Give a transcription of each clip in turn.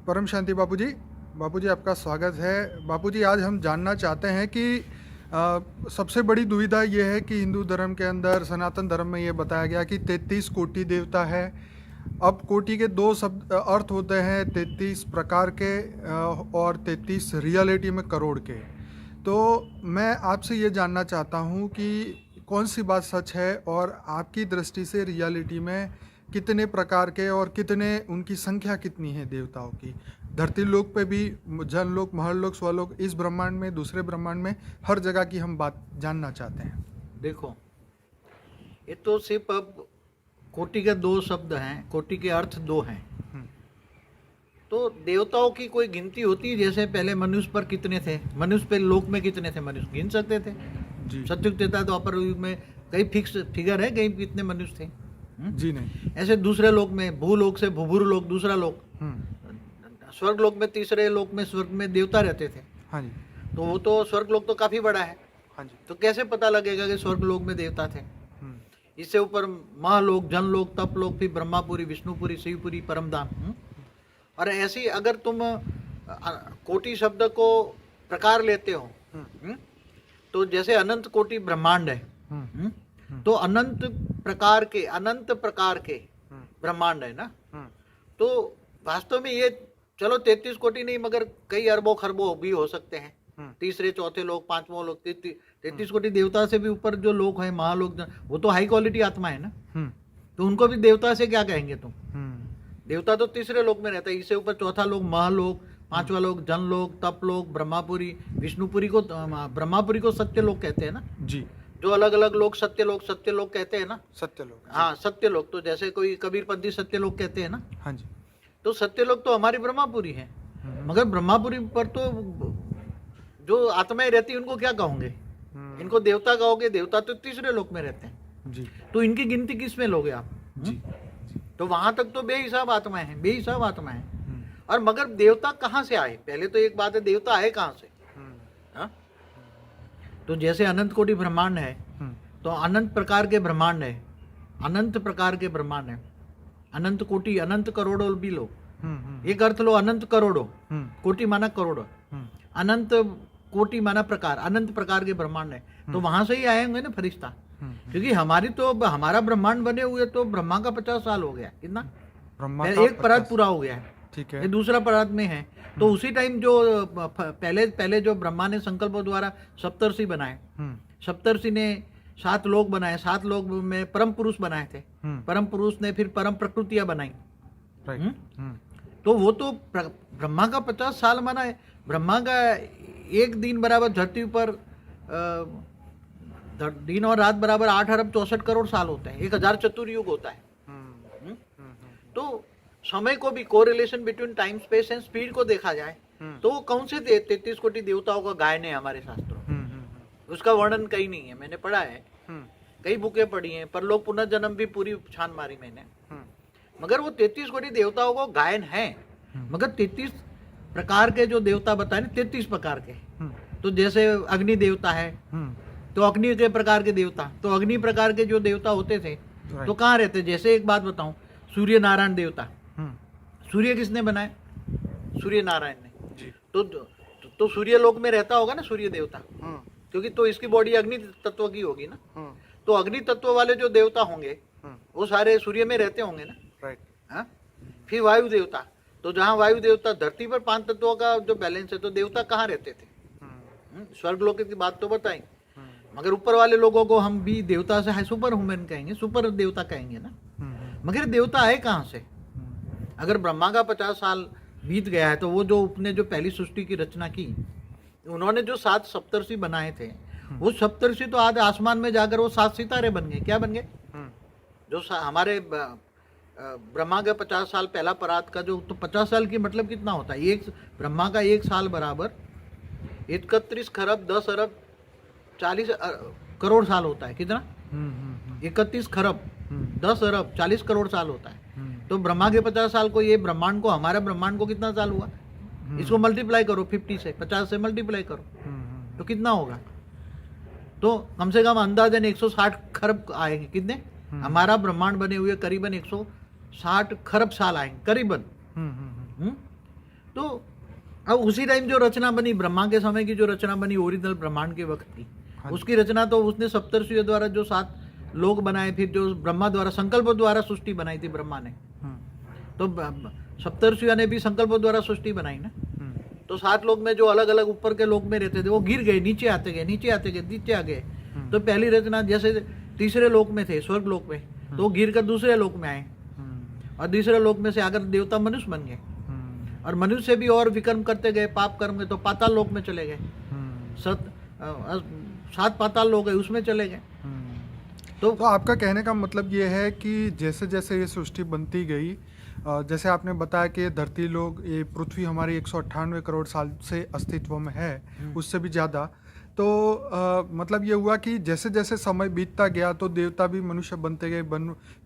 परम शांति बापूजी। बापूजी आपका स्वागत है। बापूजी आज हम जानना चाहते हैं कि सबसे बड़ी दुविधा ये है कि हिंदू धर्म के अंदर सनातन धर्म में ये बताया गया कि 33 कोटि देवता है। अब कोटि के दो शब्द अर्थ होते हैं, 33 प्रकार के और 33 रियलिटी में करोड़ के। तो मैं आपसे ये जानना चाहता हूँ कि कौन सी बात सच है और आपकी दृष्टि से रियलिटी में कितने प्रकार के और कितने उनकी संख्या कितनी है देवताओं की। धरती लोक पे भी, जनलोक, महरलोक, स्वलोक, इस ब्रह्मांड में, दूसरे ब्रह्मांड में, हर जगह की हम बात जानना चाहते हैं। देखो, ये तो सिर्फ अब कोटि के दो शब्द हैं, कोटि के अर्थ दो हैं। तो देवताओं की कोई गिनती होती है? जैसे पहले मनुष्य पर कितने थे, मनुष्य पे लोक में कितने थे, मनुष्य गिन सकते थे जी सत्युग त्रेता द्वापर युग में कई फिक्स फिगर है, कहीं कितने मनुष्य थे। जी नहीं। ऐसे दूसरे लोक में, भूलोक से भूभुर लोक, दूसरा लोक, स्वर्ग लोक में, तीसरे लोक में स्वर्ग में देवता रहते थे। हाँ जी। तो वो तो स्वर्ग लोक तो काफी बड़ा है। हाँ जी। तो कैसे पता लगेगा कि स्वर्ग लोक में देवता थे? इससे ऊपर महालोक, जनलोक, तपलोक, फिर ब्रह्मापुरी, विष्णुपुरी, शिवपुरी, परमधाम। और ऐसी अगर तुम कोटि शब्द को प्रकार लेते हो, तो जैसे अनंत कोटि ब्रह्मांड है, तो अनंत प्रकार के ब्रह्मांड है ना। तो वास्तव में ये चलो 33 कोटि नहीं, मगर कई अरबों खरबों भी हो सकते हैं। तीसरे, चौथे लोक, पांचवा लोक, 33 कोटि देवता से भी ऊपर जो लोक है, महालोक, वो तो हाई क्वालिटी आत्मा है ना। तो उनको भी देवता से क्या कहेंगे तुम? देवता तो तीसरे लोक में रहता है। इससे ऊपर चौथा लोक महालोक, पांचवा लोक जनलोक, तपलोक, ब्रह्मापुरी, विष्णुपुरी को, ब्रह्मापुरी को सत्य लोक कहते हैं ना जी। जो अलग अलग लोग सत्य लोक कहते हैं ना। सत्यलोक, हाँ, सत्य लोक। तो जैसे कोई कबीरपंथी सत्य लोक कहते हैं ना। हाँ जी। तो सत्य लोक तो हमारी ब्रह्मापुरी है, मगर ब्रह्मापुरी पर तो जो आत्माएं रहती है उनको क्या कहोगे? इनको देवता कहोगे। देवता तो तीसरे लोक में रहते हैं जी। तो इनकी गिनती किस में लोगे आप? जी। तो वहां तक तो बेहिसाब आत्माएं हैं, बेहिसाब आत्माएं हैं। और मगर देवता कहाँ से आए? पहले तो एक बात है, देवता आए कहाँ से? हाँ? तो जैसे अनंत कोटि ब्रह्मांड है, तो अनंत प्रकार के ब्रह्मांड है, अनंत प्रकार के ब्रह्मांड है, अनंत कोटि, अनंत करोड़ों भी लो। एक अर्थ लो, अनंत करोड़ों, कोटि माना करोड़ों, अनंत कोटि माना प्रकार, अनंत प्रकार के ब्रह्मांड है। तो वहां से ही आए होंगे ना फरिश्ता। क्योंकि हमारा ब्रह्मांड बने हुए तो ब्रह्मा का 50 साल हो गया। कितना? एक परात पूरा हो गया है। ठीक है। ये दूसरा परात में है। तो उसी टाइम जो पहले जो ब्रह्मा ने संकल्प द्वारा सप्तर्षि बनाए, सप्तर्षि ने 7 लोक बनाए, 7 लोक में परम पुरुष बनाए थे। परम पुरुष ने फिर परम प्रकृतियां बनाई। तो वो तो ब्रह्मा का 50 साल माना है। ब्रह्मा का एक दिन बराबर धरती पर दिन और रात बराबर 8 अरब 64 करोड़ साल होते हैं। 1000 चतुर्युग होता है। तो समय को भी, correlation between time, space and speed को देखा जाए तो वो कौन से 33 कोटि देवताओं का गायन है हमारे शास्त्रों? उसका वर्णन कहीं नहीं है। मैंने पढ़ा है, कई बुकें पढ़ी हैं, पर लोग पुनर्जन्म भी पूरी छान मारी मैंने, मगर वो 33 कोटि देवताओं को गायन है। मगर 33 प्रकार के जो देवता बताए ना, 33 प्रकार के। तो जैसे अग्नि देवता है, तो अग्नि के प्रकार के देवता, तो अग्नि प्रकार के जो देवता होते थे तो कहाँ रहते? जैसे एक बात बताऊं, सूर्य नारायण देवता, सूर्य किसने बनाए? सूर्य नारायण ने। जी। तो सूर्य लोक में रहता होगा ना सूर्य देवता, क्योंकि तो इसकी बॉडी अग्नि तत्व की होगी ना। तो अग्नि तत्व वाले जो देवता होंगे वो सारे सूर्य में रहते होंगे ना। राइट। हाँ? फिर वायु देवता, तो जहाँ वायु देवता, धरती पर 5 तत्वों का जो बैलेंस है, तो देवता कहाँ रहते थे? स्वर्ग लोक की बात तो बताई, मगर ऊपर वाले लोगों को हम भी देवता से सुपर ह्यूमन कहेंगे, सुपर देवता कहेंगे ना। मगर देवता आए कहाँ से? अगर ब्रह्मा का 50 साल बीत गया है, तो वो जो अपने जो पहली सृष्टि की रचना की, उन्होंने जो 7 सप्तर्षि बनाए थे, वो सप्तर्षि तो आज आसमान में जाकर वो 7 सितारे बन गए। क्या बन गए? जो हमारे ब्रह्मा का 50 साल पहला परात का जो, तो 50 साल की मतलब कितना होता है? एक ब्रह्मा का 1 साल बराबर 31 खरब 10 अरब 40 करोड़ साल होता है। कितना? 31 खरब 10 अरब 40 करोड़ साल होता है। तो ब्रह्मा के 50 साल को, ये ब्रह्मांड को, हमारे ब्रह्मांड को कितना साल हुआ? इसको मल्टीप्लाई करो 50 से, 50 से मल्टीप्लाई करो तो कितना होगा? तो कम से कम अंदाजन 160 खरब आएंगे। कितने? हमारा ब्रह्मांड बने हुए करीबन 160 खरब साल आएंगे करीबन। तो अब उसी टाइम जो रचना बनी, ब्रह्मा के समय की जो रचना बनी ओरिजिनल ब्रह्मांड के वक्त की, हाँ। उसकी रचना तो उसने सप्तर्षियों द्वारा जो 7 लोक बनाए, फिर जो ब्रह्मा द्वारा संकल्प द्वारा सृष्टि बनाई थी ब्रह्मा ने, तो सप्तर्षियों ने भी संकल्प द्वारा सृष्टि बनाई ना। तो 7 लोक में जो अलग अलग ऊपर के लोक में रहते थे वो गिर गए, नीचे आते गए, नीचे आते गए, नीचे आ गए। तो पहली रचना जैसे तीसरे लोक में थे, स्वर्ग लोक में, तो वो गिर कर दूसरे लोक में आए, और दूसरे लोक में से आकर देवता मनुष्य बन गए, और मनुष्य भी और विक्रम करते गए, पाप कर्म में, तो पाताल लोक में चले गए। 7 पाताल लोक है, उसमें चले गए। तो आपका कहने का मतलब ये है कि जैसे जैसे ये सृष्टि बनती गई, जैसे आपने बताया कि धरती लोग, ये पृथ्वी हमारी 198 करोड़ साल से अस्तित्व में है, उससे भी ज़्यादा, तो मतलब ये हुआ कि जैसे जैसे समय बीतता गया तो देवता भी मनुष्य बनते गए,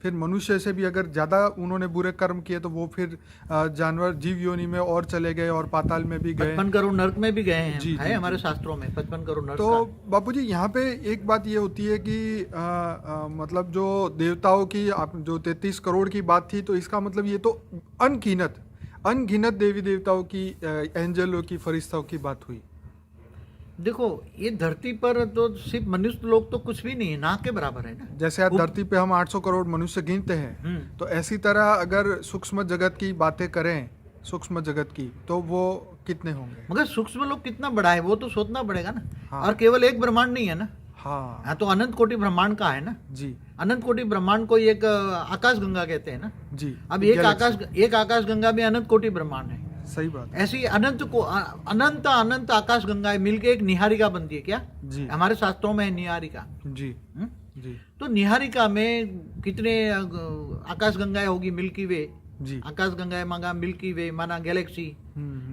फिर मनुष्य से भी अगर ज़्यादा उन्होंने बुरे कर्म किए तो वो फिर जानवर जीव योनि में और चले गए और पाताल में भी गए, 55 करोड़ नर्क में भी गए हैं। जी, है जी, हमारे जी। शास्त्रों में 55 करोड़ नर्क तो का। बापूजी यहाँ पे एक बात ये होती है कि मतलब जो देवताओं की जो 33 करोड़ की बात थी, तो इसका मतलब ये तो अनगिनत देवी देवताओं की, एंजलों की, फरिश्तों की बात हुई। देखो ये धरती पर तो सिर्फ मनुष्य लोग तो कुछ भी नहीं है, ना के बराबर है ना। जैसे आज धरती पे हम 800 करोड़ मनुष्य गिनते हैं, तो ऐसी तरह अगर सूक्ष्म जगत की बातें करें, सूक्ष्म जगत की, तो वो कितने होंगे? मगर सूक्ष्म लोग कितना बड़ा है वो तो सोचना पड़ेगा ना। हाँ। और केवल एक ब्रह्मांड नहीं है ना। हाँ हाँ, तो अनंत कोटि ब्रह्मांड का है ना। जी अनंत कोटि ब्रह्मांड को एक आकाश गंगा कहते हैं ना। जी। अब एक आकाश गंगा में अनंत कोटि ब्रह्मांड है। सही बात है। ऐसी अनंत आकाश गंगाएं मिलके एक निहारिका बनती है। क्या जी हमारे शास्त्रों में है निहारिका। जी जी तो निहारिका में कितने आकाश गंगाएं होगी? मिल्की वे जी। आकाश गंगाएं मांगा, मिल्की वे माना गैलेक्सी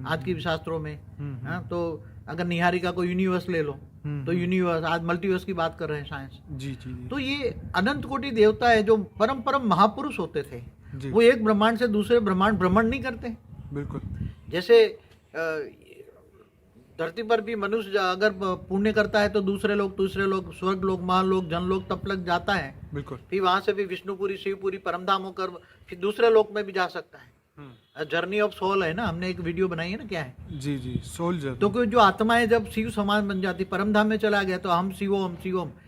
आज की शास्त्रों में। हाँ, तो अगर निहारिका को यूनिवर्स ले लो तो यूनिवर्स, आज मल्टीवर्स की बात कर रहे हैं साइंस। जी जी जी। तो ये अनंत कोटि देवता है जो परम परम महापुरुष होते थे। जी। वो एक ब्रह्मांड से दूसरे ब्रह्मांड भ्रमण नहीं करते। बिल्कुल। जैसे धरती पर भी मनुष्य अगर पुण्य करता है तो दूसरे लोग स्वर्ग लोग, महालोक, जनलोक तप लग जाता है। बिल्कुल। फिर वहां से भी विष्णुपुरी, शिवपुरी, परमधाम होकर फिर दूसरे लोक में भी जा सकता है। जर्नी ऑफ सोल है ना, हमने एक वीडियो बनाई है ना, क्या है? जी जी, सोल्जर। तो कोई जो आत्माएं जब शिव समान बन जाती, परमधाम में चला गया तो हम शिवोम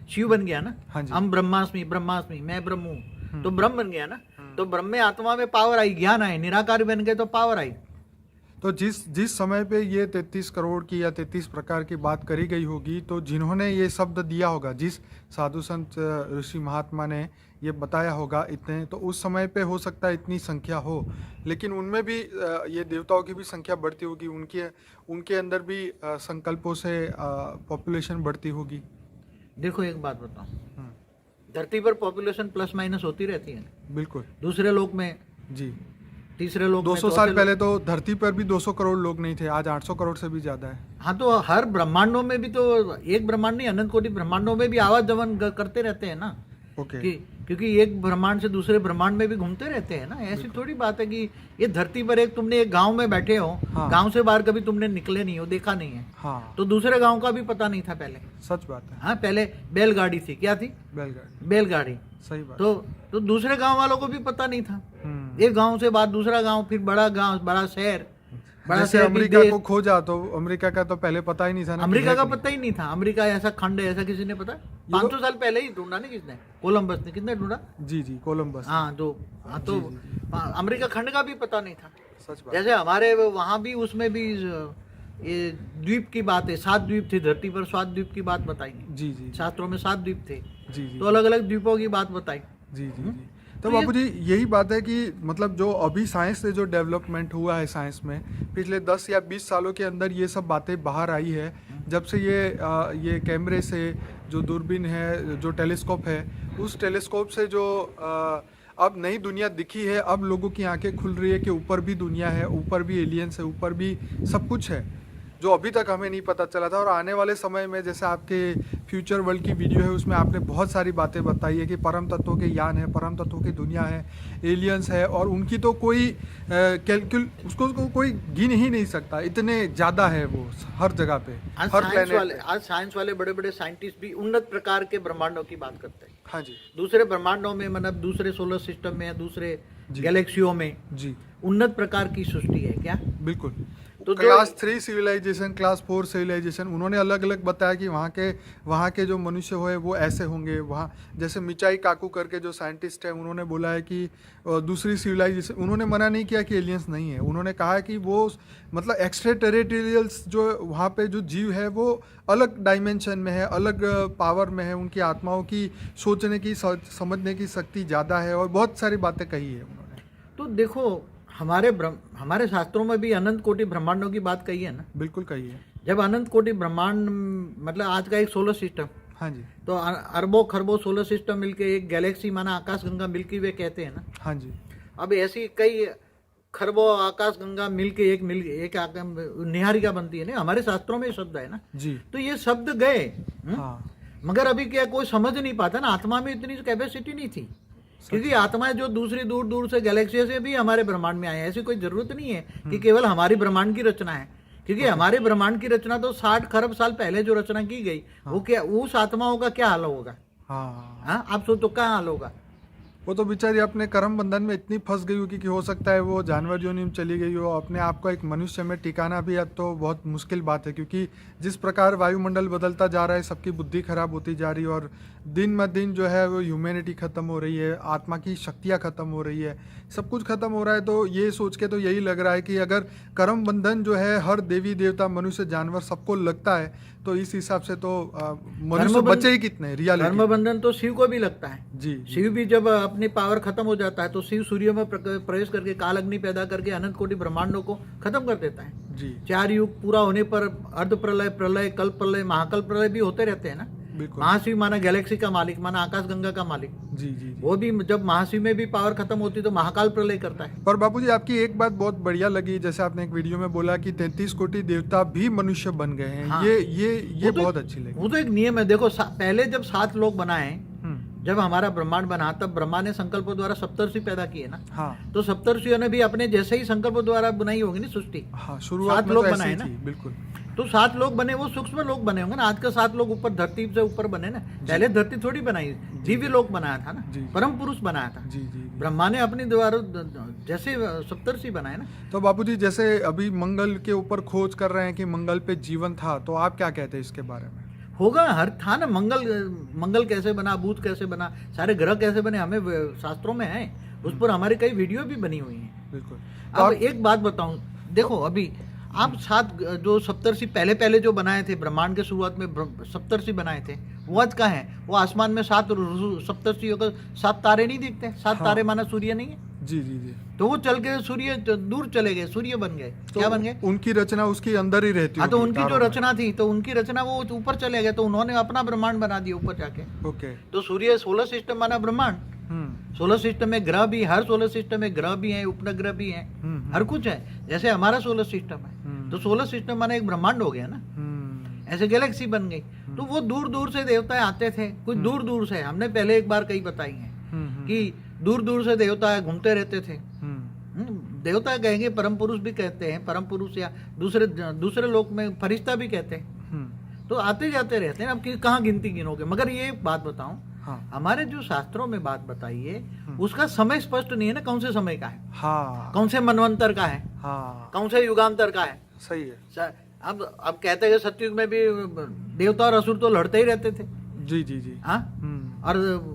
शिव बन गया ना। हाँ जी। हम ब्रह्मास्मि मैं ब्रह्म हूँ, तो ब्रह्म बन गया ना। तो ब्रह्म में आत्मा में पावर आई, ज्ञान आई, निराकार बन गए तो पावर आई। तो जिस समय पे ये 33 करोड़ की या 33 प्रकार की बात करी गई होगी, तो जिन्होंने ये शब्द दिया होगा, जिस साधु संत ऋषि महात्मा ने ये बताया होगा इतने, तो उस समय पे हो सकता है इतनी संख्या हो, लेकिन उनमें भी ये देवताओं की भी संख्या बढ़ती होगी, उनके अंदर भी संकल्पों से पॉपुलेशन बढ़ती होगी। देखो एक बात बताओ, धरती पर पॉपुलेशन प्लस माइनस होती रहती है। बिल्कुल। दूसरे लोक में, जी, तीसरे लोक में 200 साल पहले तो धरती पर भी 200 करोड़ लोग नहीं थे, आज 800 करोड़ से भी ज्यादा है। हाँ, तो हर ब्रह्मांडों में भी तो, एक ब्रह्मांड नहीं, अनंत कोटि ब्रह्मांडों में भी आवागमन करते रहते हैं ना। ओके। क्योंकि एक ब्रह्मांड से दूसरे ब्रह्मांड में भी घूमते रहते हैं ना। ऐसी थोड़ी बात है कि ये धरती पर तुमने एक गांव में बैठे हो, हाँ। गांव से बाहर कभी तुमने निकले नहीं हो, देखा नहीं है, हाँ, तो दूसरे गांव का भी पता नहीं था पहले। सच बात है। हाँ, पहले बैलगाड़ी थी। क्या थी? बैलगाड़ी। बैलगाड़ी। सही बात। तो दूसरे गांव वालों को भी पता नहीं था। एक गांव से बाद दूसरा गांव, फिर बड़ा गांव, बड़ा शहर, जैसे अमेरिका को खोजा तो अमेरिका का तो पहले पता ही नहीं था ना। अमेरिका का पता ही नहीं था। अमेरिका ऐसा खंड है, ऐसा किसी ने पता? 500 साल पहले ही ढूंढा ना किसने? कोलंबस ने। किसने ढूंढा? जी जी, कोलंबस। हाँ, तो अमेरिका खंड का भी पता नहीं था। सच बात। जैसे हमारे वहां भी, उसमें भी ये द्वीप की बात है। 7 द्वीप थे धरती पर, 7 द्वीप की बात बताई जी जी शास्त्रों में। 7 द्वीप थे, जी जी तो अलग अलग द्वीपों की बात बताई। जी जी जी। तो बापूजी यही बात है कि मतलब जो अभी साइंस से जो डेवलपमेंट हुआ है, साइंस में पिछले 10 या 20 सालों के अंदर ये सब बातें बाहर आई है, जब से ये कैमरे से, जो दूरबीन है, जो टेलीस्कोप है, उस टेलीस्कोप से जो अब नई दुनिया दिखी है, अब लोगों की आंखें खुल रही है कि ऊपर भी दुनिया है, ऊपर भी एलियंस है, ऊपर भी सब कुछ है जो अभी तक हमें नहीं पता चला था। और आने वाले समय में, जैसे आपके फ्यूचर वर्ल्ड की वीडियो है, उसमें आपने बहुत सारी बातें बताई है कि परम तत्वों के यान है, परम तत्वों की दुनिया है, एलियंस है, और उनकी तो कोई उसको कोई गिन ही नहीं सकता, इतने ज़्यादा है वो हर जगह पे, हर प्लेनेट। आज साइंस वाले बड़े बड़े साइंटिस्ट भी उन्नत प्रकार के ब्रह्मांडों की बात करते हैं। हाँ जी। दूसरे ब्रह्मांडों में, मतलब दूसरे सोलर सिस्टम में या दूसरे गैलेक्सियों में जी उन्नत प्रकार की सृष्टि है। क्या? बिल्कुल। तो जो क्लास 3 सिविलाइजेशन, क्लास 4 सिविलाइजेशन, उन्होंने अलग अलग बताया कि वहाँ के जो मनुष्य हुए वो ऐसे होंगे। वहाँ जैसे मिचाई काकू करके जो साइंटिस्ट है, उन्होंने बोला है कि दूसरी सिविलाइजेशन, उन्होंने मना नहीं किया कि एलियंस नहीं है, उन्होंने कहा है कि वो मतलब एक्स्ट्रा टेरिटोरियल्स जो वहाँ पे जो जीव है वो अलग डायमेंशन में है, अलग पावर में है, उनकी आत्माओं की सोचने की समझने की शक्ति ज़्यादा है, और बहुत सारी बातें कही है उन्होंने। तो देखो, हमारे शास्त्रों में भी अनंत कोटि ब्रह्मांडों की बात कही है ना। बिल्कुल कही है। जब अनंत कोटि ब्रह्मांड मतलब आज का एक सोलर सिस्टम, हाँ जी। तो अरबों खरबों सोलर सिस्टम मिलके एक गैलेक्सी माना आकाश गंगा मिल्की वे कहते हैं ना। हाँ जी। अब ऐसी कई खरबों आकाश गंगा मिलके एक निहारिका बनती है ना, हमारे शास्त्रों में ये शब्द है ना जी। तो ये शब्द गए। हाँ। मगर अभी क्या कोई समझ नहीं पाता ना, आत्मा में इतनी कैपेसिटी नहीं थी, क्योंकि आत्माएं जो दूसरी दूर दूर से गैलेक्सी से भी हमारे ब्रह्मांड में आए हैं। ऐसी कोई जरूरत नहीं है कि केवल हमारी ब्रह्मांड की रचना है, क्योंकि हमारे ब्रह्मांड की रचना तो 60 खरब साल पहले जो रचना की गई, वो क्या उस आत्माओं का क्या हाल होगा? हाँ, आप सोचो क्या हाल होगा? वो तो बेचारी अपने कर्म बंधन में इतनी फंस गई होगी कि हो सकता है वो जानवर योनि में चली गई हो। अपने आप को एक मनुष्य में टिकाना भी अब तो बहुत मुश्किल बात है, क्योंकि जिस प्रकार वायुमंडल बदलता जा रहा है, सबकी बुद्धि खराब होती जा रही है, और दिन ब दिन जो है वो ह्यूमैनिटी ख़त्म हो रही है, आत्मा की शक्तियाँ ख़त्म हो रही है, सब कुछ ख़त्म हो रहा है। तो ये सोच के तो यही लग रहा है कि अगर कर्म बंधन जो है हर देवी देवता मनुष्य जानवर सबको लगता है, तो इस हिसाब से तो मनुष्य बचे ही कितने रियलिटी। धर्म बंधन तो शिव को भी लगता है। जी। शिव भी जब अपनी पावर खत्म हो जाता है तो शिव सूर्य में प्रवेश करके काल अग्नि पैदा करके अनंत कोटि ब्रह्मांडों को खत्म कर देता है। जी। 4 युग पूरा होने पर अर्ध प्रलय, प्रलय, कल्प प्रलय, महाकल प्रलय भी होते रहते हैं ना। महाशिव माना गैलेक्सी का मालिक, माना आकाश गंगा का मालिक। जी जी। वो भी जब महाशिव में भी पावर खत्म होती तो महाकाल प्रलय करता है। पर बापूजी, आपकी एक बात बहुत बढ़िया लगी, जैसे आपने एक वीडियो में बोला कि 33 कोटि देवता भी मनुष्य बन गए हैं। हाँ। ये बहुत अच्छी लगी। वो तो एक नियम है। देखो, पहले जब 7 लोग बनाए, जब हमारा ब्रह्मांड बना, तब ब्रह्मा ने संकल्प द्वारा सप्तर्षि पैदा किए ना। हाँ। तो सप्तर्षियों ने भी अपने जैसे ही संकल्प द्वारा बनाई होगी ना सृष्टि। हाँ, शुरुआत 7 में लोग तो बनाए ऐसे ना। ही थी, बिल्कुल। तो 7 लोग बने, वो सूक्ष्म लोग बने होंगे ना। आज का 7 लोग ऊपर धरती से ऊपर बने ना। पहले धरती थोड़ी बनाई, दिव्य लोक बनाया था ना, परम पुरुष बनाया था। जी जी। ब्रह्मा ने अपने द्वारा जैसे सप्तर्षि बनाए ना। तो बापूजी, जैसे अभी मंगल के ऊपर खोज कर रहे हैं कि मंगल पे जीवन था, तो आप क्या कहते हैं इसके बारे में? होगा, हर था ना। मंगल कैसे बना, बुध कैसे बना, सारे ग्रह कैसे बने, हमें शास्त्रों में है। उस पर हमारी कई वीडियो भी बनी हुई है। बिल्कुल। अब एक बात बताऊं, देखो अभी आप 7 जो सप्तर्षि पहले जो बनाए थे, ब्रह्मांड के शुरुआत में सप्तर्षि बनाए थे, वो आज का है। वो आसमान में 7 सप्तर्षियों का 7 तारे नहीं दिखते? 7 तारे माना सूर्य नहीं है? जी जी जी। तो वो चल के सूर्य दूर चले गए, सूर्य बन गए। तो क्या बन गए? उनकी रचना उसके अंदर ही रहती है। हाँ, तो उनकी जो रचना थी, तो उनकी रचना वो ऊपर चले गए, तो उन्होंने अपना ब्रह्मांड बना दिया ऊपर जाके। ओके। तो सूर्य सोलर सिस्टम माना ब्रह्मांड। सोलर सिस्टम में ग्रह भी, हर सोलर सिस्टम में ग्रह भी हैं, उपग्रह भी हैं, हर कुछ है। जैसे हमारा सोलर सिस्टम है, तो सोलर सिस्टम माना एक ब्रह्मांड हो गया ना। ऐसे गैलेक्सी बन गई। तो वो दूर दूर से देवता आते थे, कुछ दूर दूर से। हमने पहले एक बार कई बताई है कि दूर दूर से देवता घूमते रहते थे। देवता कहेंगे, परम पुरुष भी कहते हैं, परम पुरुष, या दूसरे लोक में फरिश्ता भी कहते हैं। तो आते जाते रहते हैं। अब कहाँ गिनती गिनोगे? मगर ये बात बताऊं, हाँ। हमारे जो शास्त्रों में बात बताई है, उसका समय स्पष्ट नहीं है ना, कौन से समय का है। हाँ। कौन से मनवंतर का है। हाँ। कौन से युगांतर का है। सही है। अब कहते हैं सतयुग में भी देवता और असुर तो लड़ते ही रहते थे। जी जी जी। हाँ। और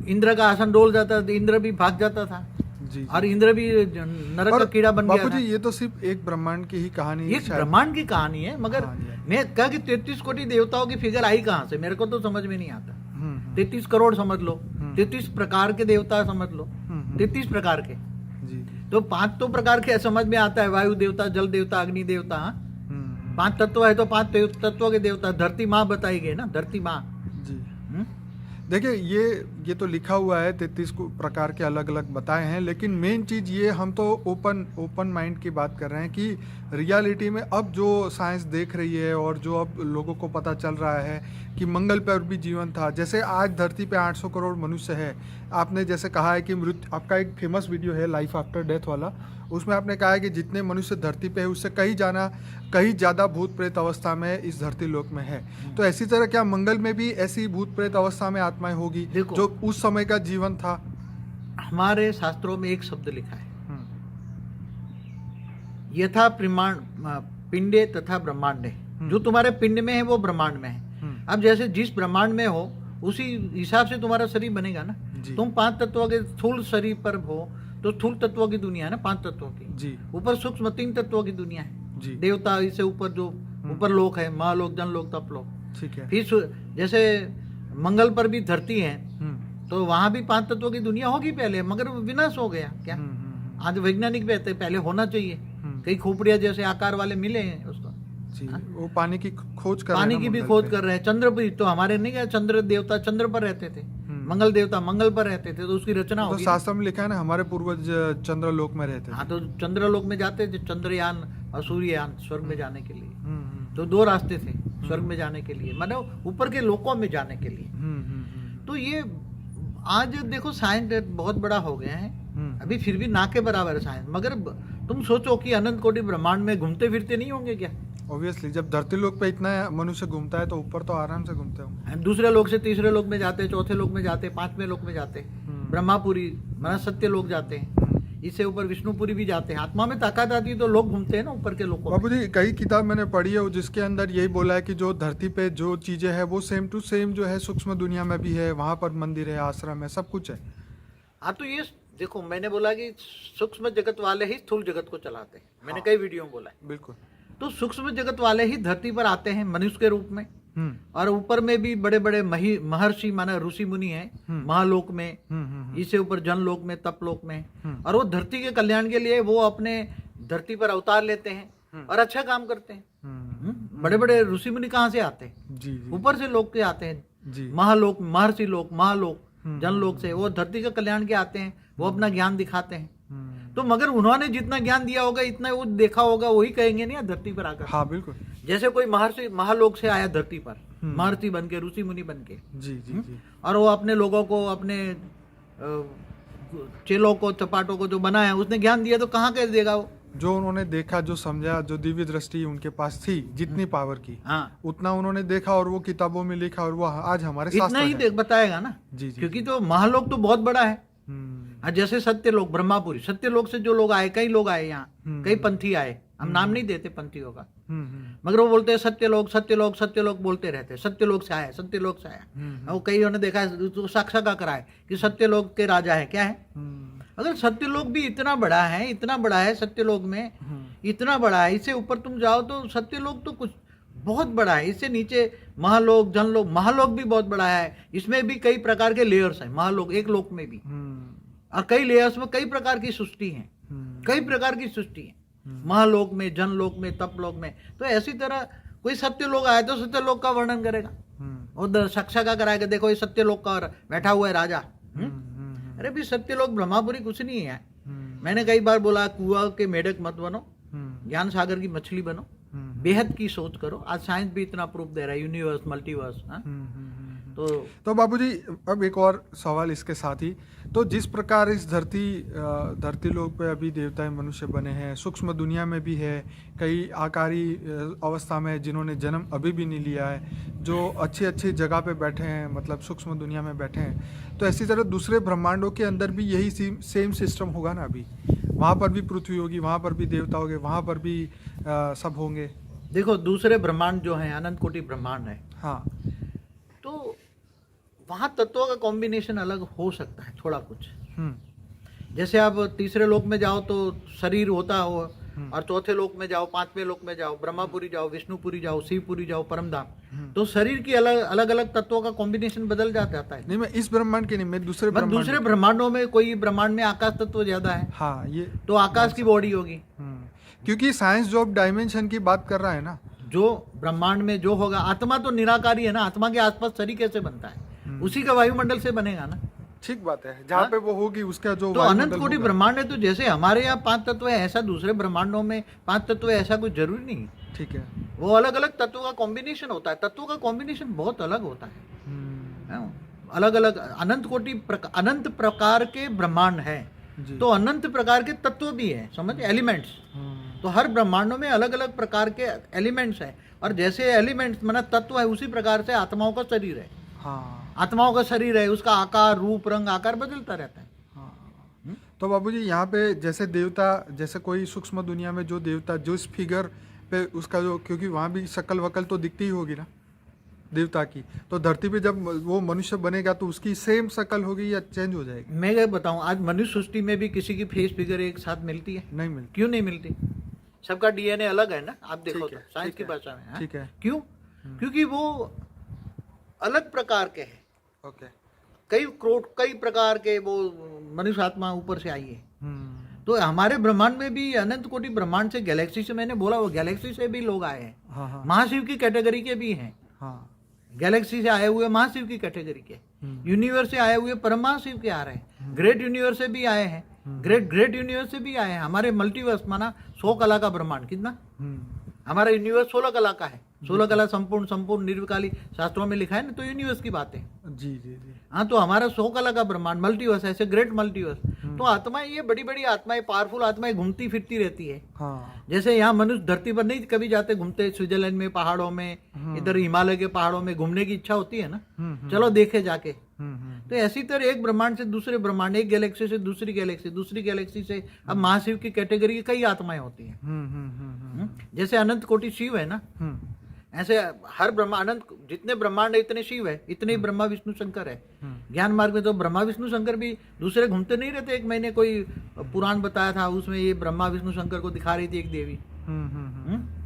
इंद्र का आसन डोल जाता था, इंद्र भी भाग जाता था। जी। और इंद्र भी नरक का कीड़ा बन गया था। ये तो सिर्फ एक ब्रह्मांड की ही कहानी है, एक ब्रह्मांड की कहानी है। मगर मैं कहा कि 33 कोटि देवताओं की फिगर आई कहाँ से, मेरे को तो समझ में नहीं आता। 33 करोड़ समझ लो, 33 प्रकार के देवता समझ लो, 33 प्रकार के। तो 5 तो प्रकार के समझ में आता है, वायु देवता, जल देवता, अग्नि देवता। 5 तत्व है तो 5 तत्वों के देवता। धरती माँ बताई गई ना, धरती माँ। देखिए, ये तो लिखा हुआ है, 33 प्रकार के अलग अलग बताए हैं, लेकिन मेन चीज़ ये, हम तो ओपन माइंड की बात कर रहे हैं कि रियलिटी में अब जो साइंस देख रही है और जो अब लोगों को पता चल रहा है कि मंगल पर भी जीवन था। जैसे आज धरती पे 800 करोड़ मनुष्य है। आपने जैसे कहा है कि आपका एक फेमस वीडियो है लाइफ आफ्टर डेथ वाला, उसमें आपने कहा है कि जितने मनुष्य धरती पे है उससे कहीं ज़्यादा भूत प्रेत अवस्था में इस धरती लोक में है। तो ऐसी तरह क्या मंगल में भी ऐसी भूत प्रेत अवस्था में आत्माएं होगी जो उस समय का जीवन था? हमारे शास्त्रों में एक शब्द लिखा है, यथा पिंडे तथा ब्रह्मांडे, जो तुम्हारे पिंड में है वो ब्रह्मांड में है। अब जैसे जिस ब्रह्मांड में हो उसी हिसाब से तुम्हारा शरीर बनेगा ना। तुम 5 तत्वों के स्थूल शरीर पर हो तो स्थूल तत्वों की दुनिया है ना, 5 तत्वों की जी ऊपर सूक्ष्म 3 तत्वों की दुनिया है जी देवता, इससे ऊपर जो ऊपर लोक है, महालोक, जनलोक, तपलोक। ठीक है। फिर जैसे मंगल पर भी धरती है तो वहां भी 5 तत्वों की दुनिया होगी पहले, मगर विनाश हो गया क्या। आज वैज्ञानिक भी कहते हैं पहले होना चाहिए, कई खोपड़िया जैसे आकार वाले मिले हैं उसको जी। वो पानी की खोज कर रहे पानी हैं की ना भी मंगल खोज पे। कर रहे हैं। चंद्र भी तो हमारे नहीं क्या, चंद्र देवता चंद्र पर रहते थे, मंगल देवता मंगल पर रहते थे, तो उसकी रचना तो होगी। शास्त्र में लिखा है ना हमारे पूर्वज चंद्रलोक में रहते थे। हाँ, तो चंद्रलोक में जाते थे, चंद्रयान और सूर्ययान, स्वर्ग में जाने के लिए। तो 2 रास्ते थे स्वर्ग में जाने के लिए, मतलब ऊपर के लोकों में जाने के लिए। तो ये आज देखो साइंस बहुत बड़ा हो गया है, अभी फिर भी ना के बराबर है साइंस। मगर तुम सोचो कि अनंत कोटि ब्रह्मांड में घूमते फिरते नहीं होंगे क्या। ऑब्वियसली जब धरती लोक पे इतना मनुष्य घूमता है तो ऊपर तो आराम से घूमते होंगे। दूसरे लोक से तीसरे लोक में जाते, चौथे लोक में जाते, 5वें लोक में जाते, ब्रह्मापुरी मतलब सत्य लोक जाते हैं, इससे ऊपर विष्णुपुरी भी जाते हैं। आत्मा में ताकत आती है तो लोग घूमते हैं ना ऊपर के लोगों में। बाबू जी कई किताब मैंने पढ़ी है जिसके अंदर यही बोला है कि जो धरती पे जो चीजें हैं वो सेम टू सेम जो है सूक्ष्म दुनिया में भी है, वहां पर मंदिर है, आश्रम है, सब कुछ है। हाँ, तो ये देखो मैंने बोला कि सूक्ष्म जगत वाले ही स्थूल जगत को चलाते हैं, मैंने कई वीडियो में बोला है। बिल्कुल। तो सूक्ष्म जगत वाले ही धरती पर आते हैं मनुष्य के रूप में, और ऊपर में भी बड़े बड़े महर्षि माना ऋषि मुनि हैं महालोक में, इससे ऊपर जनलोक में, तपलोक में, और वो धरती के कल्याण के लिए वो अपने धरती पर अवतार लेते हैं और अच्छा काम करते हैं। बड़े बड़े ऋषि मुनि कहाँ से आते हैं, जी ऊपर से लोक के आते हैं जी। महालोक, महर्षि लोक, महालोक, जनलोक से वो धरती के कल्याण के आते हैं, वो अपना ज्ञान दिखाते हैं। तो मगर उन्होंने जितना ज्ञान दिया होगा इतना वो देखा होगा वही कहेंगे नहीं धरती पर आकर। हाँ बिल्कुल। जैसे कोई महर्षि महालोक से आया धरती पर, महर्षि बन के, ऋषि मुनि बन के, जी जी जी। और वो अपने लोगों को, अपने चेलों को, चपाटों को जो बनाया उसने ज्ञान दिया, तो कहाँ कह देगा वो। जो उन्होंने देखा, जो समझा, जो दिव्य दृष्टि उनके पास थी, जितनी पावर की, हाँ, उतना उन्होंने देखा और वो किताबों में लिखा और वो आज हमारे इतना शास्त्र ही है। बताएगा ना। जी जी। क्योंकि तो महालोक तो बहुत बड़ा है। जैसे सत्यलोक, ब्रह्मापुरी, सत्यलोक से जो लोग आए, कई लोग आए यहाँ, कई पंथी आए, हम नाम नहीं देते पंथियों का, मगर वो बोलते हैं सत्यलोक सत्यलोक सत्यलोक बोलते रहते हैं, सत्यलोक से आया, सत्यलोक से आया। वो कई ने देखा है तो साक्षात्कार है कि सत्यलोक के राजा है, क्या है। अगर सत्यलोक भी इतना बड़ा है, इतना बड़ा है सत्यलोक में, इतना बड़ा है, इससे ऊपर तुम जाओ तो सत्यलोक तो कुछ बहुत बड़ा है। इससे नीचे महालोक, जनलोक, महालोक भी बहुत बड़ा है, इसमें भी कई प्रकार के लेयर्स हैं। महालोक एक लोक में भी, और कई लेयर्स में कई प्रकार की सृष्टि है, कई प्रकार की सृष्टि है महालोक में, जनलोक में, तपलोक में। तो ऐसी तरह कोई सत्यलोक आया तो सत्यलोक का वर्णन करेगा, और साक्षात्कार कराएगा, देखो ये सत्यलोक का बैठा हुआ है राजा। अरे भी सत्यलोक ब्रह्मापुरी कुछ नहीं है। मैंने कई बार बोला कुआं के मेढक मत बनो, ज्ञान सागर की मछली बनो, बेहद की सोच करो। आज साइंस भी इतना प्रूफ दे रहा है, यूनिवर्स, मल्टीवर्स। तो बाबूजी अब एक और सवाल इसके साथ ही, तो जिस प्रकार इस धरती लोक पे अभी देवताएं मनुष्य बने हैं, सूक्ष्म दुनिया में भी है, कई आकारी अवस्था में जिन्होंने जन्म अभी भी नहीं लिया है, जो अच्छी अच्छी जगह पे बैठे हैं, मतलब सूक्ष्म दुनिया में बैठे हैं, तो ऐसी तरह दूसरे ब्रह्मांडों के अंदर भी यही सेम सिस्टम होगा ना। अभी वहाँ पर भी पृथ्वी होगी, वहाँ पर भी देवता होंगे, वहाँ पर भी सब होंगे। देखो दूसरे ब्रह्मांड जो है अनंत कोटि ब्रह्मांड है, हाँ, तो वहाँ तत्वों का कॉम्बिनेशन अलग हो सकता है थोड़ा कुछ। जैसे आप तीसरे लोक में जाओ तो शरीर होता हो, और चौथे लोक में जाओ, 5वें लोक में जाओ, ब्रह्मापुरी जाओ, विष्णुपुरी जाओ, शिवपुरी जाओ, परमधाम, तो शरीर की अलग अलग तत्वों का कॉम्बिनेशन बदल जाता है। नहीं मैं इस ब्रह्मांड के नहीं, मैं दूसरे ब्रह्मांडों में, कोई ब्रह्मांड में आकाश तत्व ज्यादा है, हाँ, ये तो आकाश की बॉडी होगी। क्योंकि साइंस जो डायमेंशन की बात कर रहा है ना, जो ब्रह्मांड में जो होगा, आत्मा तो निराकारी है ना, आत्मा के आसपास शरीर कैसे बनता है, उसी का वायुमंडल से बनेगा ना। ठीक बात है, जहाँ पे वो होगी उसका जो तो अनंत कोटि ब्रह्मांड है, तो जैसे हमारे यहाँ 5 तत्व है, ऐसा दूसरे ब्रह्मांडों में 5 तत्व है, ऐसा कुछ जरूरी नहीं। ठीक है, वो अलग अलग तत्वों का कॉम्बिनेशन होता है, तत्वों का कॉम्बिनेशन बहुत अलग होता है। अलग अलग अनंत प्रकार के ब्रह्मांड है, तो अनंत प्रकार के तत्व भी है, समझ, एलिमेंट्स। तो हर ब्रह्मांडों में अलग अलग प्रकार के एलिमेंट्स है, और जैसे एलिमेंट्स माना तत्व है, उसी प्रकार से आत्माओं का शरीर है। हाँ, आत्माओं का शरीर है, उसका आकार, रूप, रंग, आकार बदलता रहता है। तो बाबूजी यहाँ पे जैसे देवता, जैसे कोई सूक्ष्म दुनिया में जो देवता जिस फिगर पे उसका जो, क्योंकि वहाँ भी शक्ल वकल तो दिखती ही होगी ना देवता की, तो धरती पे जब वो मनुष्य बनेगा तो उसकी सेम शक्ल होगी या चेंज हो जाएगी? मैं क्या बताऊं, आज मनुष्य सृष्टि में भी किसी की फेस फिगर एक साथ मिलती है? नहीं मिलती। क्यों नहीं मिलती? सबका डीएनए अलग है ना, आप देखो ठीक तो है, साइंस ठीक की है, भाषा में। हाँ? ठीक है। क्यों? क्योंकि वो अलग प्रकार के हैं। ओके। कई प्रकार के वो मनुष्य आत्मा ऊपर से आई है। हम्म। तो हमारे ब्रह्मांड में भी अनंत कोटि ब्रह्मांड से, गैलेक्सी से, मैंने बोला वो गैलेक्सी से भी लोग आए हैं। हाँ हाँ महाशिव की कैटेगरी के भी हैं। हाँ। गैलेक्सी से आए हुए महाशिव की कैटेगरी के, यूनिवर्स से आए हुए परम महाशिव के आ रहे हैं, ग्रेट यूनिवर्स से भी आए हैं, ग्रेट यूनिवर्स से भी आए हैं। हमारे मल्टीवर्स माना 100 कला का ब्रह्मांड, कितना? हमारा यूनिवर्स 16 कला का है। 16 कला संपूर्ण निर्विकाली शास्त्रों में लिखा है ना, तो यूनिवर्स की बात है। जी जी जी। हाँ, तो हमारा 100 कला का ब्रह्मांड मल्टीवर्स, ऐसे ग्रेट मल्टीवर्स। तो आत्माएं, ये बड़ी बड़ी आत्माएं, पावरफुल आत्माएं घूमती फिरती रहती है। हाँ। जैसे यहाँ मनुष्य धरती पर नहीं कभी जाते, घूमते स्विट्जरलैंड में, पहाड़ों में, इधर हिमालय के पहाड़ों में घूमने की इच्छा होती है ना, चलो देखे जाके। तो ऐसी तरह एक ब्रह्मांड से दूसरे ब्रह्मांड, एक गैलेक्सी से दूसरी गैलेक्सी, दूसरी गैलेक्सी से अब महाशिव की कैटेगरी की कई आत्माएं होती हैं। जैसे अनंत कोटि शिव है ना, ऐसे हर अनंत जितने ब्रह्मांड है इतने शिव है, इतने ही ब्रह्मा विष्णु शंकर है। ज्ञान मार्ग में तो ब्रह्मा विष्णु शंकर भी दूसरे घूमते नहीं रहते। एक महीने कोई पुराण बताया था, उसमें ये ब्रह्मा विष्णु शंकर को दिखा रही थी एक देवी।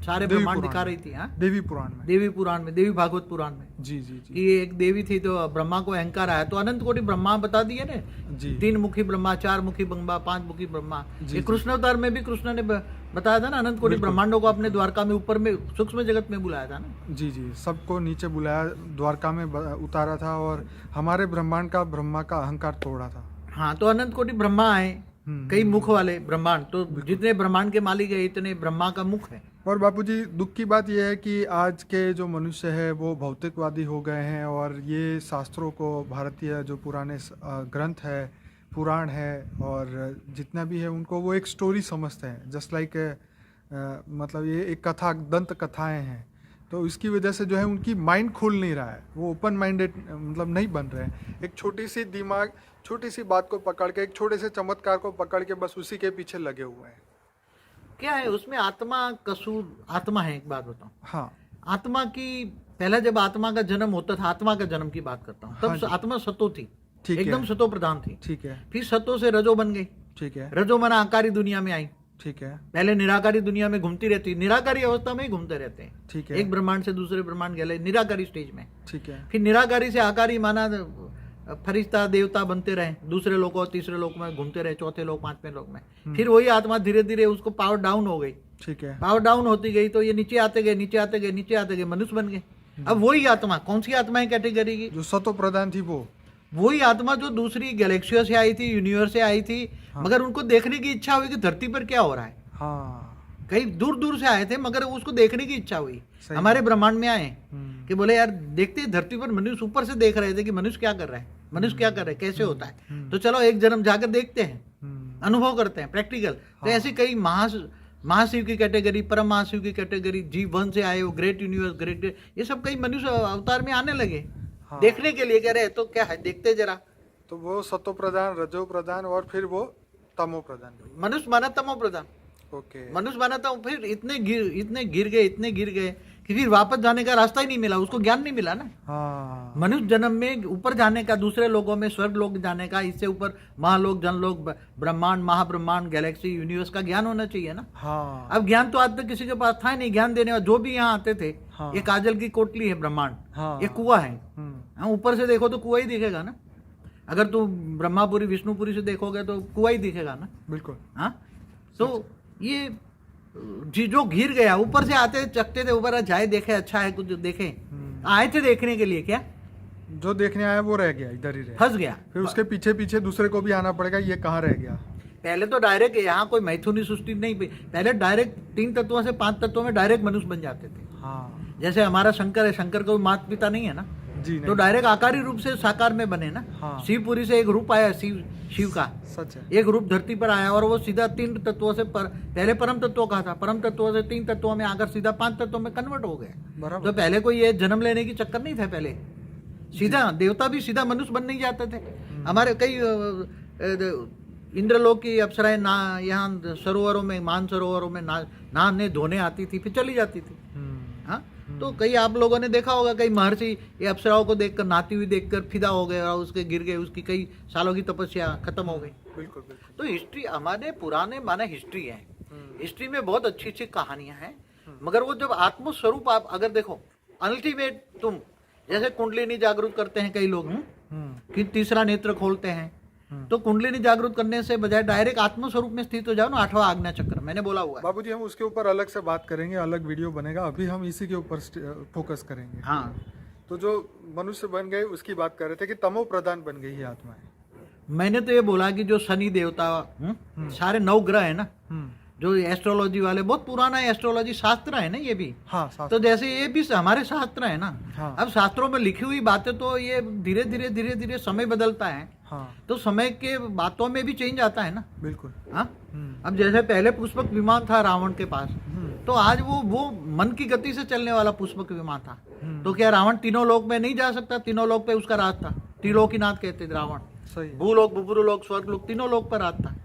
सारे ब्रह्मांड दिखा रही थी। हाँ, देवी पुराण में, देवी भागवत पुराण में। जी जी जी। कि एक देवी थी तो ब्रह्मा को अहंकार आया, तो अनंत कोटि ब्रह्मा बता दिए ना जी। 3 मुखी ब्रह्मा, 4 मुखी ब्रह्मा, 5 मुखी ब्रह्मा। ये कृष्ण अवतार में भी कृष्ण ने बताया था ना, अनंत कोटि ब्रह्मांडों को अपने द्वारका में ऊपर में सूक्ष्म जगत में बुलाया था ना। जी जी, सबको नीचे बुलाया, द्वारका में उतारा था और हमारे ब्रह्मांड का, ब्रह्मा का अहंकार तोड़ा था। हाँ, तो अनंत कोटि ब्रह्मा आए, कई मुख वाले ब्रह्मांड। तो जितने ब्रह्मांड के मालिक है इतने ब्रह्मा का मुख है। और बापूजी, दुख की बात यह है कि आज के जो मनुष्य है वो भौतिकवादी हो गए हैं और ये शास्त्रों को, भारतीय जो पुराने ग्रंथ है, पुराण है और जितना भी है, उनको वो एक स्टोरी समझते हैं। जस्ट लाइक मतलब ये एक कथा, दंत कथाएं हैं। तो इसकी वजह से जो है उनकी माइंड खुल नहीं रहा है, वो ओपन माइंडेड मतलब नहीं बन रहे हैं। एक छोटी सी दिमाग, छोटी सी बात को पकड़ के, एक छोटे से चमत्कार को पकड़ के बस उसी के पीछे लगे हुए हैं। क्या है उसमें आत्मा कसूर? आत्मा है, एक बात बताऊं। हाँ। आत्मा की, पहले जब आत्मा का जन्म होता था, आत्मा का जन्म की बात करता हूँ, तब आत्मा सतो थी, एकदम सतो प्रधान थी। ठीक है। फिर सतो से रजो बन गई। ठीक है। रजो मना आकारी दुनिया में आई। ठीक है। पहले निराकारी दुनिया में घूमती रहती, निराकारी अवस्था में ही घूमते रहते हैं। ठीक है। एक ब्रह्मांड से दूसरे ब्रह्मांड गए, निराकारी स्टेज में। ठीक है। फिर निराकारी से आकारी माना, फरिश्ता देवता बनते रहे, दूसरे लोक और तीसरे लोक में घूमते रहे, चौथे लोक, 5वें लोक में। फिर वही आत्मा धीरे धीरे उसको पावर डाउन हो गई। ठीक है। पावर डाउन होती गई तो ये नीचे आते गए, नीचे आते गए, नीचे आते गए, मनुष्य बन गए। अब वही आत्मा, कौन सी आत्मा है कैटेगरी की? जो सतो प्रधान थी वो, वही आत्मा जो दूसरी गैलेक्सियों से आई थी, यूनिवर्स से आई थी। हाँ। मगर उनको देखने की इच्छा हुई कि धरती पर क्या हो रहा है। हाँ। कई दूर दूर से आए थे, मगर उसको देखने की इच्छा हुई, हमारे ब्रह्मांड में आए कि बोले यार देखते धरती पर, मनुष्य ऊपर से देख रहे थे कि मनुष्य क्या कर रहा है, मनुष्य क्या कर रहे हैं, कैसे होता है। तो चलो एक जन्म जाकर देखते हैं, अनुभव करते हैं, प्रैक्टिकल। तो ऐसी कई महाशिव की कैटेगरी, परम महाशिव की कैटेगरी, G1 से आए हो, ग्रेट यूनिवर्स, ग्रेट, ये सब कई मनुष्य अवतार में आने लगे। हाँ। देखने के लिए कह रहे तो क्या है, देखते जरा। तो वो सतो प्रधान, रजो प्रधान और फिर वो तमो प्रधान। मनुष्य माना तमो प्रधान। ओके। मनुष्य माना था, फिर इतने गिर गए कि फिर वापस जाने का रास्ता ही नहीं मिला, उसको ज्ञान नहीं मिला ना। हाँ। मनुष्य जन्म में ऊपर जाने का, दूसरे लोगों में, स्वर्ग लोक जाने का, इससे ऊपर महालोक, जनलोक, ब्रह्मांड, महाब्रह्मांड, गैलेक्सी, यूनिवर्स का ज्ञान होना चाहिए ना। हाँ। अब ज्ञान तो आज तक किसी के पास था नहीं, ज्ञान देने वाला। जो भी यहाँ आते थे, हाँ। ये काजल की कोटली है ब्रह्मांड। हाँ। ये कुआं है। हाँ, ऊपर से देखो तो कुआं ही दिखेगा ना। अगर तुम ब्रह्मापुरी, विष्णुपुरी से देखोगे तो कुआं ही दिखेगा ना। बिल्कुल। हाँ, तो ये जो घिर गया, ऊपर से आते चकते थे, ऊपर जाए देखे, अच्छा है कुछ देखे, आए थे देखने के लिए, क्या जो देखने आया वो रह गया, इधर ही रह, फंस गया। फिर उसके पीछे पीछे दूसरे को भी आना पड़ेगा, ये कहाँ रह गया। पहले तो डायरेक्ट यहाँ कोई मैथुनी सृष्टि नहीं, पहले डायरेक्ट 3 तत्वों से 5 तत्वों में डायरेक्ट मनुष्य बन जाते थे। हाँ। जैसे हमारा शंकर है, शंकर को माता पिता नहीं है ना, जी तो डायरेक्ट आकारी रूप से साकार में बने ना। हाँ। शिवपुरी से एक रूप आया, शिव का सच है, एक रूप धरती पर आया और वो सीधा 3 तत्वों से पहले परम तत्वों का था, परम तत्वों से 3 तत्वों में आकर सीधा 5 तत्वों में कन्वर्ट हो गए। तो पहले कोई ये जन्म लेने की चक्कर नहीं था, पहले सीधा देवता भी सीधा मनुष्य बन नहीं जाते थे। हमारे कई इंद्रलोक की अप्सराएं ना यहाँ सरोवरों में, मान सरोवरों में नहाने धोने आती थी, फिर चली जाती थी। हाँ, तो कई आप लोगों ने देखा होगा, कई महर्षि ये अप्सराओं को देखकर, नहाती हुई देखकर फिदा हो गए और उसके गिर गए, उसकी कई सालों की तपस्या खत्म हो गई। बिल्कुल बिल्कुल। तो हिस्ट्री हमारे पुराने माने हिस्ट्री है, हिस्ट्री में बहुत अच्छी अच्छी कहानियां हैं, मगर वो जब आत्मस्वरूप आप अगर देखो, अल्टीमेट तुम जैसे कुंडलिनी जागरूक करते हैं कई लोग, कि तीसरा नेत्र खोलते हैं, तो कुंडलिनी जागरूक करने से बजाय डायरेक्ट आत्मस्वरूप में स्थित हो जाओ ना, 8वां आज्ञा चक्र मैंने बोला हुआ है। बाबूजी हम उसके ऊपर अलग से बात करेंगे, अलग वीडियो बनेगा, अभी हम इसी के ऊपर फोकस करेंगे। हाँ, तो जो मनुष्य बन गए उसकी बात कर रहे थे कि तमो प्रधान बन गई है आत्माएं। मैंने तो ये बोला कि जो शनि देवता, सारे 9 ग्रह है ना, जो एस्ट्रोलॉजी वाले, बहुत पुराना एस्ट्रोलॉजी शास्त्र है ना ये भी। हाँ, तो जैसे ये भी हमारे शास्त्र है ना। हाँ। अब शास्त्रों में लिखी हुई बातें तो ये धीरे धीरे समय बदलता है, हाँ, तो समय के बातों में भी चेंज आता है ना। बिल्कुल। हाँ, अब जैसे पहले पुष्पक विमान था रावण के पास, तो आज वो मन की गति से चलने वाला पुष्पक विमान था। तो क्या रावण तीनों लोक में नहीं जा सकता? तीनों लोक पे उसका राज था, त्रिलोकीनाथ कहते थे रावण। सही। भूलोक, बुबुरुलोक, स्वर्गलोक, तीनों लोक पर राज था।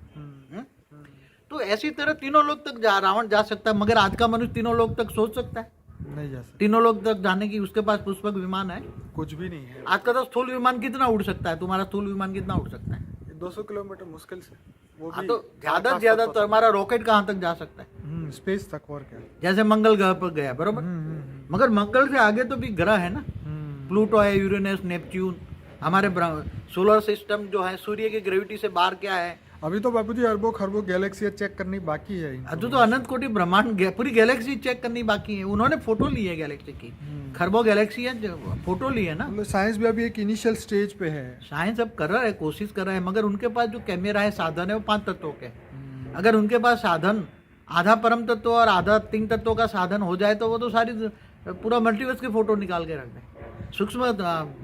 तो ऐसी तरह तीनों लोक तक रावण जा सकता है, मगर आज का मनुष्य तीनों लोक तक सोच सकता है? नहीं जा सकता, तीनों लोक तक जाने की उसके पास पुष्पक विमान है? कुछ भी नहीं है। आज का तो स्थूल विमान कितना उड़ सकता है? तुम्हारा स्थूल विमान कितना उड़ सकता है? 200 किलोमीटर मुश्किल से, वो हाँ, भी तो ज्यादा से ज्यादा तो हमारा रॉकेट कहाँ तक जा सकता है? स्पेस तक, और क्या। जैसे मंगल ग्रह पर गया, बरोबर। मगर मंगल से आगे तो भी ग्रह है ना, प्लूटो है, यूरेनस, नेपच्यून, हमारे सोलर सिस्टम जो है, सूर्य की ग्रेविटी से बाहर क्या है। अभी तो बापूजी अरबों खरबों गैलेक्सी चेक करनी बाकी है। अभी तो अनंत कोटि ब्रह्मांड, पूरी गैलेक्सी चेक करनी बाकी है। उन्होंने फोटो ली है गैलेक्सी की, खरबों गैलेक्सी है, फोटो ली है ना। मतलब साइंस भी अभी एक इनिशियल स्टेज पे है। साइंस अब कर रहा है, कोशिश कर रहा है, मगर उनके पास जो कैमरा है, साधन है, वो 5 तत्वों के। अगर उनके पास साधन आधा परम तत्व और आधा 3 तत्वों का साधन हो जाए, तो वो तो सारी पूरा मल्टीवर्स की फोटो निकाल के रख दे। सूक्ष्म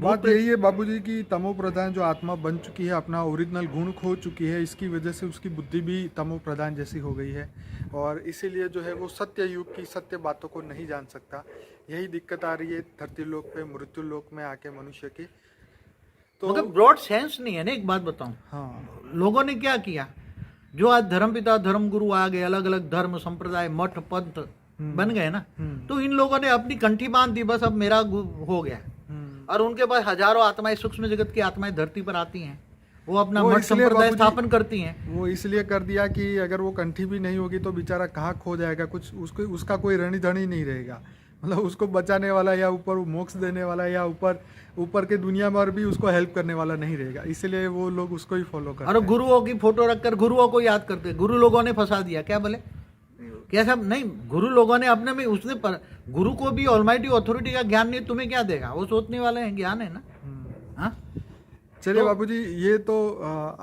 बात यही है बाबूजी की तमो प्रधान जो आत्मा बन चुकी है, अपना ओरिजिनल गुण खो चुकी है, इसकी वजह से उसकी बुद्धि भी तमो प्रधान जैसी हो गई है, और इसीलिए जो है वो सत्य युग की सत्य बातों को नहीं जान सकता। यही दिक्कत आ रही है धरती लोक पे, मृत्यु लोक में आके मनुष्य की। तो मगर ब्रॉड सेंस नहीं है ना। एक बात बताऊं, हाँ, लोगों ने क्या किया, जो आज धर्मपिता धर्म गुरु आ गए, अलग अलग धर्म संप्रदाय मठ पंथ बन गए ना, तो इन लोगों ने अपनी कंठी बांध दी, बस अब मेरा हो गया। और उनके पास हजारों आत्माएं, सूक्ष्म जगत की आत्माएं धरती पर आती हैं, वो अपना मठ संप्रदाय स्थापन करती हैं। वो इसलिए कर दिया कि अगर वो कंठी भी नहीं होगी तो बेचारा कहाँ खो जाएगा, कुछ उसको उसका कोई ऋणी धनी नहीं रहेगा। मतलब उसको बचाने वाला या ऊपर मोक्ष देने वाला या ऊपर के दुनिया में और भी उसको हेल्प करने वाला नहीं रहेगा, इसलिए वो लोग उसको ही फॉलो करते हैं। और गुरुओं की फोटो रखकर गुरुओं को याद करते, गुरु लोगों ने फंसा दिया। क्या बोले, क्या सब नहीं, गुरु लोगों ने अपने में उसने गुरु को भी ऑलमाइटी अथॉरिटी का ज्ञान नहीं, तुम्हें क्या देगा? वो सोचने वाले हैं, ज्ञान है ना। हाँ, चलिए बाबूजी, ये तो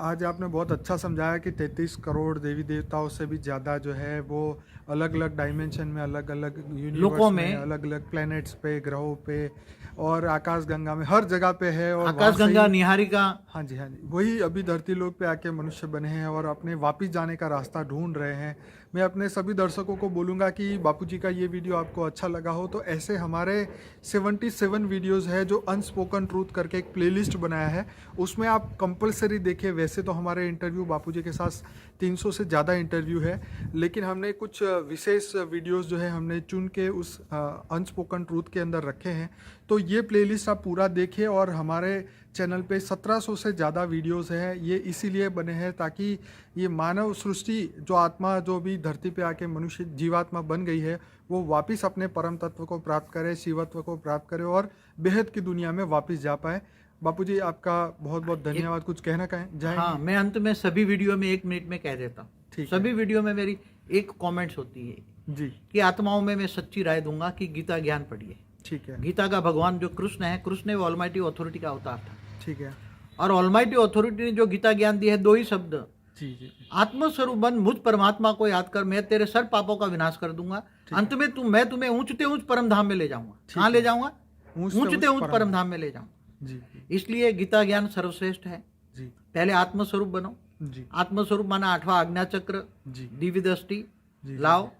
आज आपने बहुत अच्छा समझाया कि 33 करोड़ देवी देवताओं से भी ज़्यादा जो है वो अलग अलग डायमेंशन में, अलग अलग यूनिवर्स में, अलग अलग प्लैनेट्स पे, ग्रहों पे और आकाश गंगा में, हर जगह पे है। और आकाश गंगा, निहारिका, हाँ जी, हाँ जी, वही अभी धरती लोक पे आके मनुष्य बने हैं और अपने वापिस जाने का रास्ता ढूंढ रहे हैं। मैं अपने सभी दर्शकों को बोलूँगा कि बापूजी का ये वीडियो आपको अच्छा लगा हो तो ऐसे हमारे 77 वीडियोस है जो अनस्पोकन ट्रूथ करके एक प्लेलिस्ट बनाया है, उसमें आप कंपलसरी देखिए। वैसे तो हमारे इंटरव्यू बापूजी के साथ 300 से ज़्यादा इंटरव्यू है, लेकिन हमने कुछ विशेष वीडियोस जो है हमने चुन के उस अनस्पोकन ट्रूथ के अंदर रखे हैं। तो ये प्लेलिस्ट आप पूरा देखिए। और हमारे चैनल पे 1700 से ज़्यादा वीडियोस हैं, ये इसीलिए बने हैं ताकि ये मानव सृष्टि जो आत्मा जो भी धरती पे आके मनुष्य जीवात्मा बन गई है वो वापस अपने परम तत्व को प्राप्त करे, शिवत्व को प्राप्त करे और बेहद की दुनिया में वापस जा पाए। बापूजी आपका बहुत बहुत धन्यवाद। कुछ कहना चाहें? हाँ, मैं अंत में सभी वीडियो में 1 मिनट में कह देता हूँ। ठीक, सभी वीडियो में मेरी एक कमेंट्स होती है जी कि आत्माओं में मैं सच्ची राय दूंगा कि गीता ज्ञान पढ़िए। ठीक है। गीता का भगवान जो कृष्ण है, कृष्ण वो ऑलमाइटी अथॉरिटी का अवतार था। ठीक है। और ऑलमाइटी अथॉरिटी ने जो गीता ज्ञान दिया है, 2 ही शब्द, जी जी, आत्मस्वरूप बन, मुझ परमात्मा को याद कर, मैं तेरे सर पापों का विनाश कर दूंगा, अंत में मैं तुम्हें ऊंचते ऊंच परम धाम में ले जाऊंगा। कहाँ ले जाऊंगा? ऊंचते ऊंच परम धाम में ले जाऊंगा। जी, इसलिए गीता ज्ञान सर्वश्रेष्ठ है। जी, पहले आत्मस्वरूप बनो। जी, आत्मस्वरूप माना 8वां आज्ञा चक्र, जी, दिव्य दृष्टि जी, लाओ।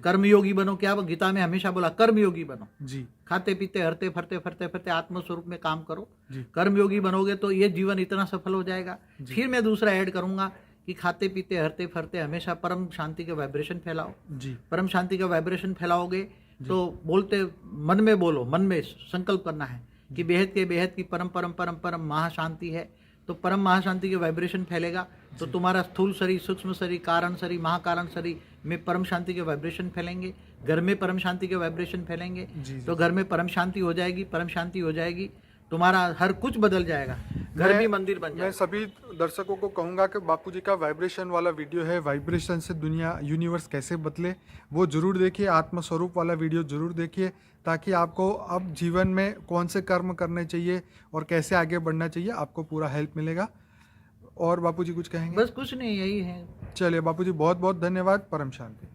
कर्मयोगी बनो। क्या गीता में हमेशा बोला, कर्मयोगी बनो। जी, खाते पीते हरते फरते फरते फरते आत्मस्वरूप में काम करो। जी, कर्मयोगी बनोगे तो ये जीवन इतना सफल हो जाएगा। फिर मैं दूसरा ऐड करूंगा कि खाते पीते हरते फरते हमेशा परम शांति के वाइब्रेशन फैलाओ। जी परम शांति का वाइब्रेशन फैलाओगे तो बोलते मन में बोलो, मन में संकल्प करना है कि बेहद के बेहद की परम परम परम परम महाशांति है। तो परम महाशांति के वाइब्रेशन फैलेगा तो तुम्हारा स्थूल शरीर, सूक्ष्म शरीर, कारण शरीर, महाकारण शरीर में परम शांति के वाइब्रेशन फैलेंगे। घर में परम शांति के वाइब्रेशन फैलेंगे तो घर में परम शांति हो जाएगी। परम शांति हो जाएगी, तुम्हारा हर कुछ बदल जाएगा, घर भी मंदिर बन मैं जाएगा। सभी दर्शकों को कहूँगा कि बापूजी का वाइब्रेशन वाला वीडियो है, वाइब्रेशन से दुनिया यूनिवर्स कैसे बदले, वो जरूर देखिए। आत्मस्वरूप वाला वीडियो जरूर देखिए ताकि आपको अब जीवन में कौन से कर्म करने चाहिए और कैसे आगे बढ़ना चाहिए, आपको पूरा हेल्प मिलेगा। और बापूजी कुछ कहेंगे? बस कुछ नहीं, यही है। चलिए बापूजी, बहुत बहुत धन्यवाद। परम शांति।